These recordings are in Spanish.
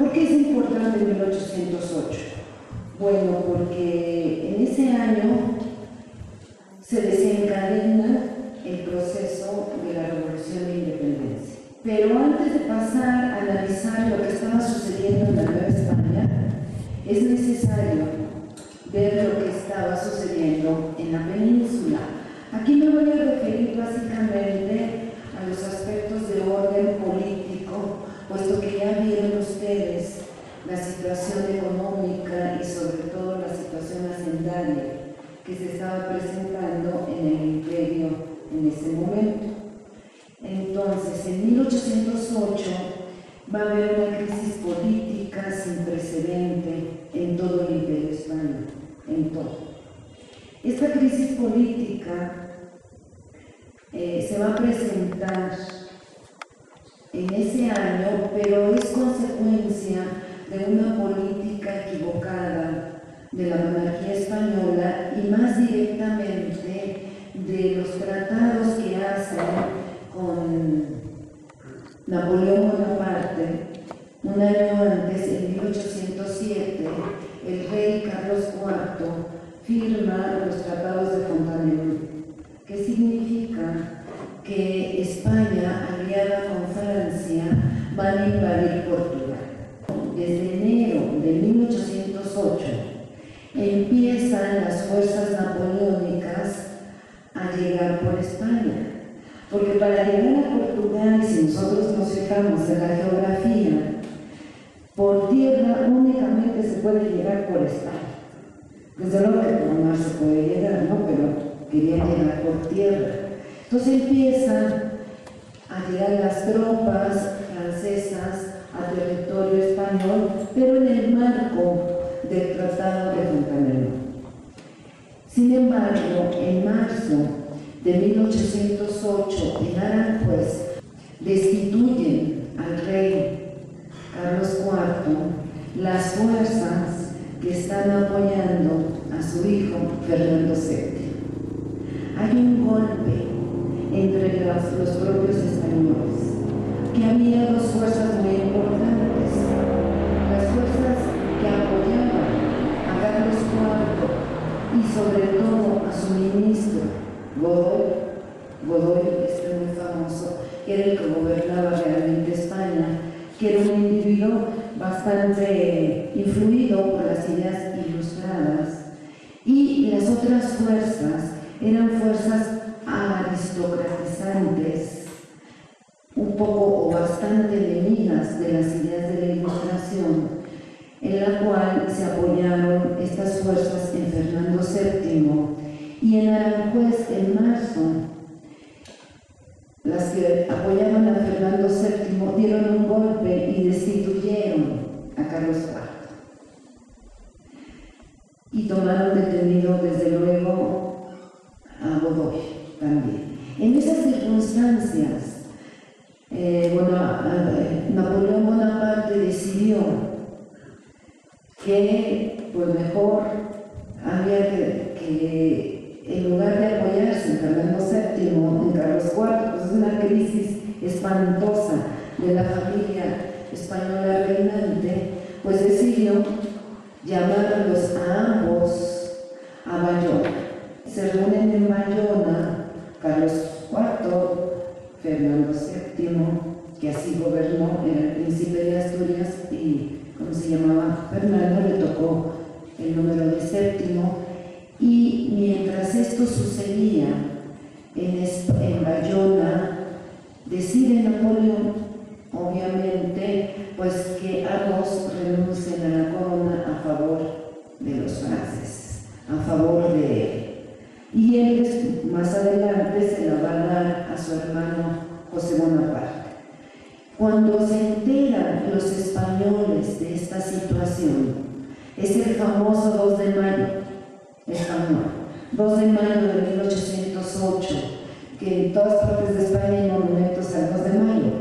¿Por qué es importante 1808? Bueno, porque en ese año se desencadena el proceso de la Revolución de Independencia. Pero antes de pasar a analizar lo que estaba sucediendo en la Nueva España, es necesario ver lo que estaba sucediendo en la península. Aquí me voy a referir básicamente a los aspectos de orden político, puesto que ya vieron ustedes la situación económica y sobre todo la situación hacendaria que se estaba presentando en el imperio en ese momento. Entonces, en 1808 va a haber una crisis política sin precedente en todo el imperio español, en todo. Esta crisis política se va a presentar en ese año, pero es consecuencia de una política equivocada de la monarquía española y más directamente de los tratados que hacen con Napoleón Bonaparte. Un año antes, en 1807, el rey Carlos IV firma los tratados de Fontainebleau, que significa que España, aliada con Francia, van a invadir Portugal. Desde enero de 1808 empiezan las fuerzas napoleónicas a llegar por España. Porque para llegar a Portugal, si nosotros nos fijamos en la geografía, por tierra únicamente se puede llegar por España. Desde luego que por mar se puede llegar, ¿no? Pero querían llegar por tierra. Entonces empiezan a llegar las tropas francesas a territorio español, pero en el marco del Tratado de Fontainebleau. Sin embargo, en marzo de 1808, en Aranjuez, destituyen al rey Carlos IV las fuerzas que están apoyando a su hijo Fernando VII. Hay un golpe entre los propios españoles, que había dos fuerzas muy importantes, las fuerzas que apoyaban a Carlos IV y sobre todo a su ministro Godoy, muy famoso, que era el que gobernaba realmente España, que era un individuo bastante influido por las ideas ilustradas, y las otras fuerzas eran fuerzas aristocratizantes, un poco o bastante enemigas de las ideas de la Ilustración, en la cual se apoyaron estas fuerzas en Fernando VII. Y en Aranjuez, en marzo, las que apoyaban a Fernando VII dieron un golpe y destituyeron a Carlos IV. Y tomaron detenido, desde luego, a Godoy también. En esas circunstancias, Napoleón Bonaparte decidió que, pues mejor, había que en lugar de apoyarse en Fernando VII, en Carlos IV, pues es una crisis espantosa de la familia española reinante, pues decidió llamarlos a ambos a Bayona. Se reúnen en Bayona Carlos IV, Fernando VII, que así gobernó, era el príncipe de Asturias, y como se llamaba Fernando, le tocó el número de séptimo. Y mientras esto sucedía en Bayona, decide Napoleón, obviamente, pues que ambos renuncien a la corona a favor de los franceses, a favor de él. Y él más adelante se la va a dar a su hermano José Bonaparte. Cuando se enteran los españoles de esta situación, es el famoso 2 de mayo, español, 2 de mayo de 1808, que en todas partes de España hay monumentos al 2 de mayo,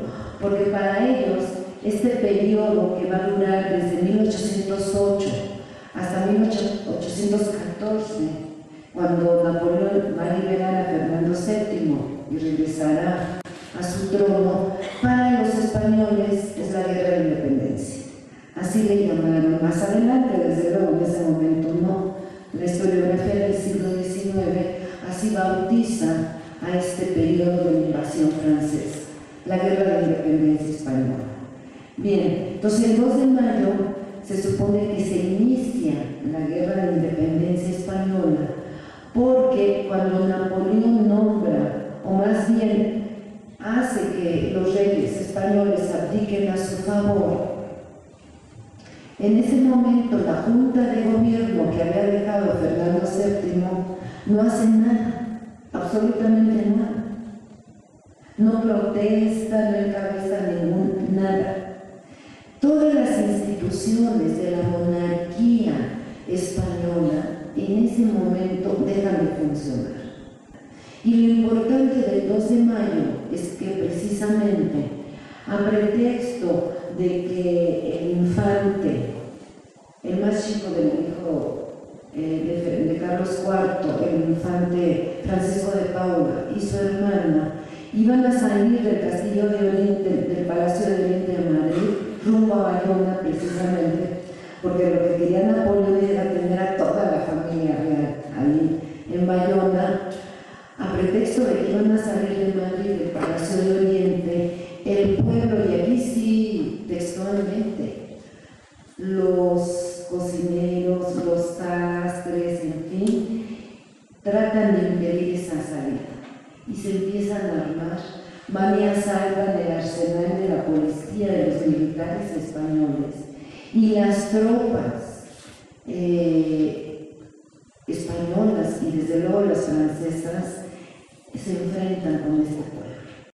porque para ellos este periodo que va a durar desde 1808 hasta 1814, cuando Napoleón va a liberar a Fernando VII y regresará a su trono, para los españoles es la guerra de independencia. así le llamaron. Más adelante, desde luego, en ese momento no. La historiografía del siglo XIX así bautiza a este periodo de la invasión francesa, la Guerra de la Independencia Española. Bien, entonces el 2 de mayo se supone que se inicia la Guerra de la Independencia Española, porque cuando Napoleón nombra, o más bien hace que los reyes españoles abdiquen a su favor, en ese momento la Junta de Gobierno que había dejado Fernando VII no hace nada, absolutamente nada. No protesta, no encabeza nada. Todas las instituciones de la monarquía española en ese momento dejan de funcionar. Y lo importante del 2 de mayo es que precisamente a pretexto de que el infante, el más chico del hijo de Carlos IV, el infante Francisco de Paula y su hermana, iban a salir del Castillo de Oriente, del Palacio de Oriente de Madrid, rumbo a Bayona precisamente, porque lo que quería Napoleón era tener a toda la familia real ahí en Bayona. A pretexto de que iban a salir de Madrid del Palacio de Oriente, el pueblo, y aquí sí textualmente, los cocineros, los sastres, en fin, tratan de impedir esa salida y se empiezan a armar, van y asaltan el arsenal de la policía, de los militares españoles, y las tropas españolas y desde luego las francesas se enfrentan con este pueblo.